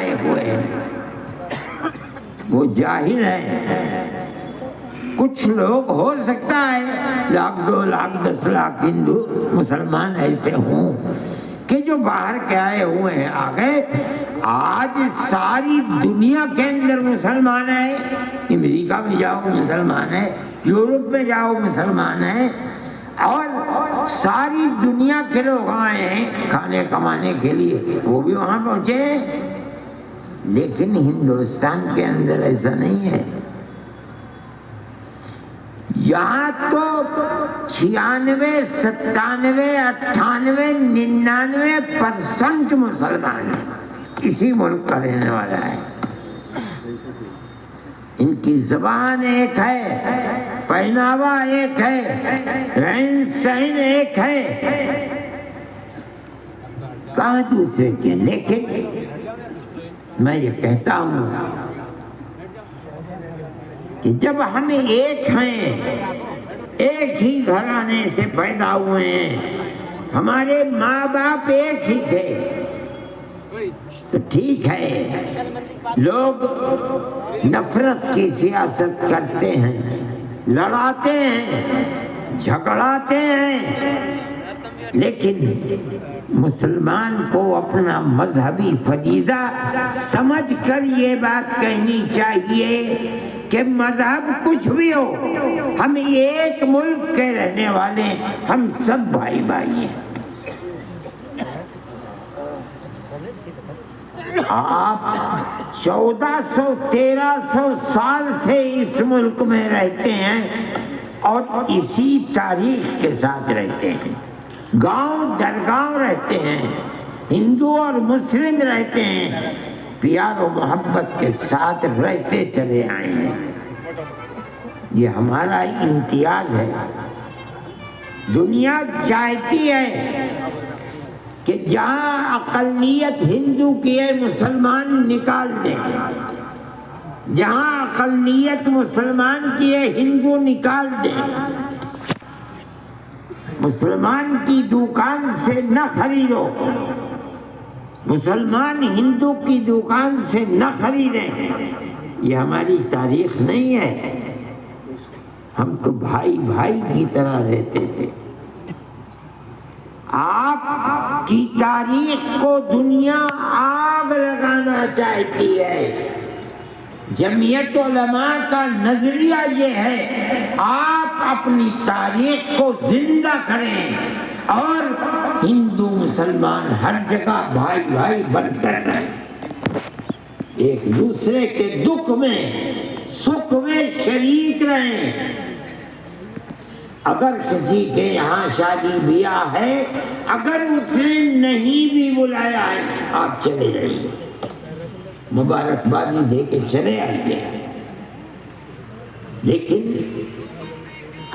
آئے ہوئے ہیں، وہ جاہل ہیں۔ کچھ لوگ ہو سکتا ہے 1 2 لاکھ 10 لاکھ ہندو مسلمان ایسے ہوں کہ جو باہر کے آئے ہوئے ہیں آگے۔ آج ساری دنیا کے اندر مسلمان ہیں، امریکہ میں جاؤ مسلمان ہیں، یورپ میں جاؤ مسلمان ہیں، اور ساری دنیا کے لوگ آئے ہیں کھانے کمانے کے لیے، وہ بھی وہاں پہنچے ہیں۔ لیکن ہندوستان کے اندر ایسا نہیں ہے۔ یہاں تو 96 97 98 99% مسلمان ہیں، اسی ملک کا رہنے والا ہے۔ ان کی زبان ایک ہے، پہناوا ایک ہے، رہن سہن ایک ہے، کہاں دوسرے کے۔ لیکن میں یہ کہتا ہوں کہ جب ہم ایک ہیں، ایک ہی گھرانے سے پیدا ہوئے ہیں، ہمارے ماں باپ ایک ہی تھے، تو ٹھیک ہے لوگ نفرت کی سیاست کرتے ہیں، لڑاتے ہیں، جھگڑاتے ہیں، لیکن مسلمان کو اپنا مذہبی فریضہ سمجھ کر یہ بات کہنی چاہیے کہ مذہب کچھ بھی ہو، ہم ایک ملک کے رہنے والے ہیں، ہم سب بھائی بھائی ہیں۔ آپ 1400 1300 سال سے اس ملک میں رہتے ہیں اور اسی تاریخ کے ساتھ رہتے ہیں، گاؤں در گاؤں رہتے ہیں، ہندو اور مسلم رہتے ہیں، پیار و محبت کے ساتھ رہتے چلے آئے ہیں۔ یہ ہمارا امتیاز ہے۔ دنیا چاہتی ہے کہ جہاں اقلیت ہندو کی ہے مسلمان نکال دیں، جہاں اقلیت مسلمان کی ہے ہندو نکال دیں، مسلمان کی دکان سے نہ خریدو، مسلمان ہندو کی دکان سے نہ خریدیں۔ یہ ہماری تاریخ نہیں ہے۔ ہم تو بھائی بھائی کی طرح رہتے تھے۔ آپ کی تاریخ کو دنیا آگ لگانا چاہتی ہے۔ جمعیت علماء کا نظریہ یہ ہے آپ اپنی تاریخ کو زندہ کریں اور ہندو مسلمان ہر جگہ بھائی بھائی بن کر رہیں، ایک دوسرے کے دکھ میں سکھ میں شریک رہیں۔ اگر کسی کے یہاں شادی بیاہ ہے، اگر اس نے نہیں بھی بلایا ہے، آپ چلے جائیے، مبارکبادی دے کے چلے آئیے۔ لیکن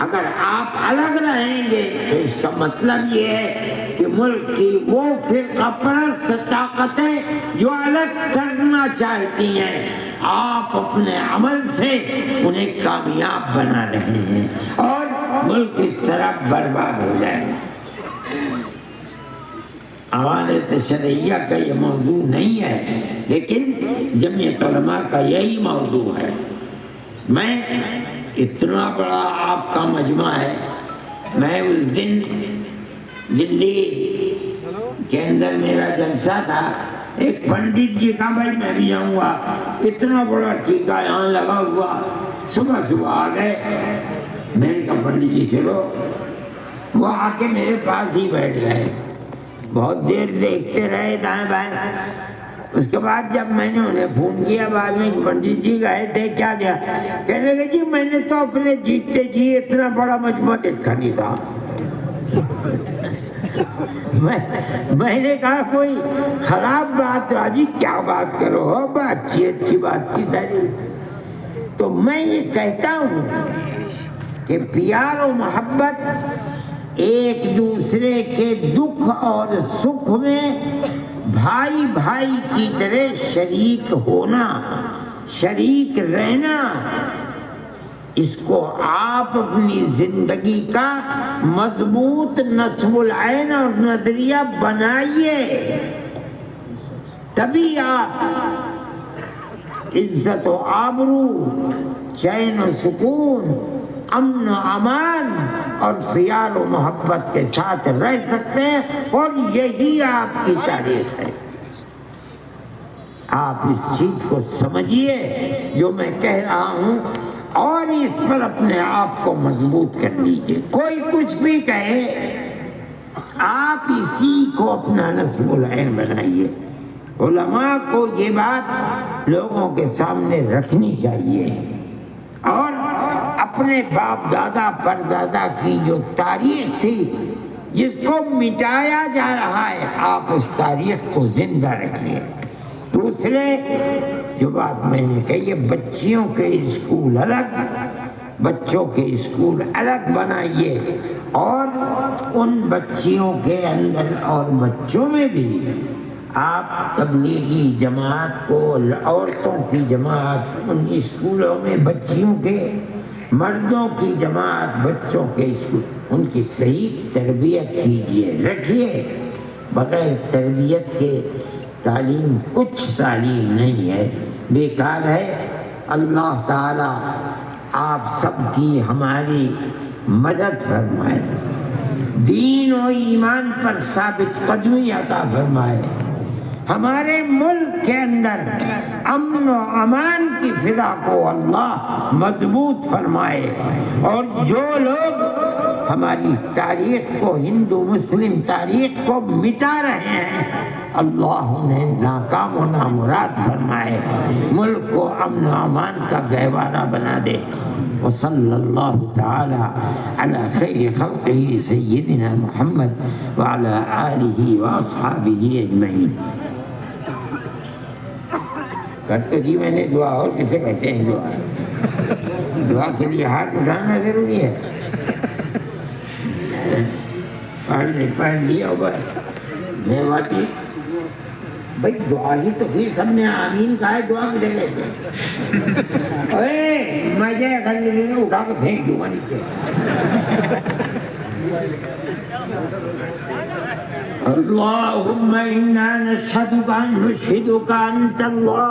اگر آپ الگ رہیں گے تو اس کا مطلب یہ ہے کہ ملک کی وہ فرقہ پرست طاقتیں جو الگ کرنا چاہتی ہیں، آپ اپنے عمل سے انہیں کامیاب بنا رہے ہیں اور ملک اس طرح برباد ہو جائے گا۔ عوام تشریعہ کا یہ موضوع نہیں ہے، لیکن جمعیت علماء کا یہی موضوع ہے۔ میں اتنا بڑا آپ کا مجمع ہے، میں اس دن دلی کے اندر میرا جلسہ تھا، ایک پنڈت جی کہا بھائی میں بھی آؤں گا، اتنا بڑا ٹیکا یہاں لگا ہوا، صبح صبح آ گئے۔ میں نے کہا پنڈت جی چلو، وہ آ کے میرے پاس ہی بیٹھ گئے، بہت دیر دیکھتے رہے دائیں بائیں۔ اس کے بعد جب میں نے انہیں فون کیا بعد میں کہ پنڈت جی گئے تھے کیا دیا، کہنے لگے جی میں نے تو اپنے جیتے جی اتنا بڑا مجمع دیکھا نہیں تھا۔ میں نے کہا کوئی خراب بات راجی کیا بات کرو ہو، اچھی اچھی بات کی تعریف۔ تو میں یہ کہتا ہوں کہ پیار و محبت، ایک دوسرے کے دکھ اور سکھ میں بھائی بھائی کی طرح شریک ہونا، شریک رہنا، اس کو آپ اپنی زندگی کا مضبوط نصب العین اور نظریہ بنائیے، تبھی آپ عزت و آبرو، چین و سکون، امن و امان اور پیار و محبت کے ساتھ رہ سکتے ہیں، اور یہی آپ کی تاریخ ہے۔ آپ اس چیز کو سمجھیے جو میں کہہ رہا ہوں، اور اس پر اپنے آپ کو مضبوط کر لیجیے۔ کوئی کچھ بھی کہے، آپ اسی کو اپنا نصب العین بنائیے۔ علماء کو یہ بات لوگوں کے سامنے رکھنی چاہیے، اور اپنے باپ دادا پردادا کی جو تاریخ تھی جس کو مٹایا جا رہا ہے، آپ اس تاریخ کو زندہ رکھیے۔ دوسرے جو بات میں نے کہی ہے، بچیوں کے اسکول الگ، بچوں کے اسکول الگ بنائیے، اور ان بچیوں کے اندر اور بچوں میں بھی آپ تبلیغی جماعت کو، عورتوں کی جماعت ان اسکولوں میں، بچیوں کے، مردوں کی جماعت بچوں کے اسکول، ان کی صحیح تربیت کیجیے، رکھیے۔ بغیر تربیت کے تعلیم کچھ تعلیم نہیں ہے، بیکار ہے۔ اللہ تعالی آپ سب کی ہماری مدد فرمائے، دین و ایمان پر ثابت قدمی عطا فرمائے، ہمارے ملک کے اندر امن و امان کی فضا کو اللہ مضبوط فرمائے، اور جو لوگ ہماری تاریخ کو، ہندو مسلم تاریخ کو مٹا رہے ہیں، اللہ انہیں ناکام و نامراد فرمائے، ملک کو امن و امان کا گہوارہ بنا دے۔ وصلی اللہ تعالی علی خیر خلقہ سیدنا محمد وعلی آلہ واصحابہ اجمعین۔ کرتے جی میں نے دعا، اور کسے کہتے ہیں دعا؟ دعا کے لیے ہاتھ اٹھانا ضروری ہے۔ پڑھ لیا ہوگا میں واقعی بھائی، دعا ہی تو پھر سب نے آمین کہا ہے، دعا مجھے لیتے میں جائے اگر اٹھا کے پھینک دوں گا نیچے۔ اللہم انا نشہدک ان نشہدک انت اللہ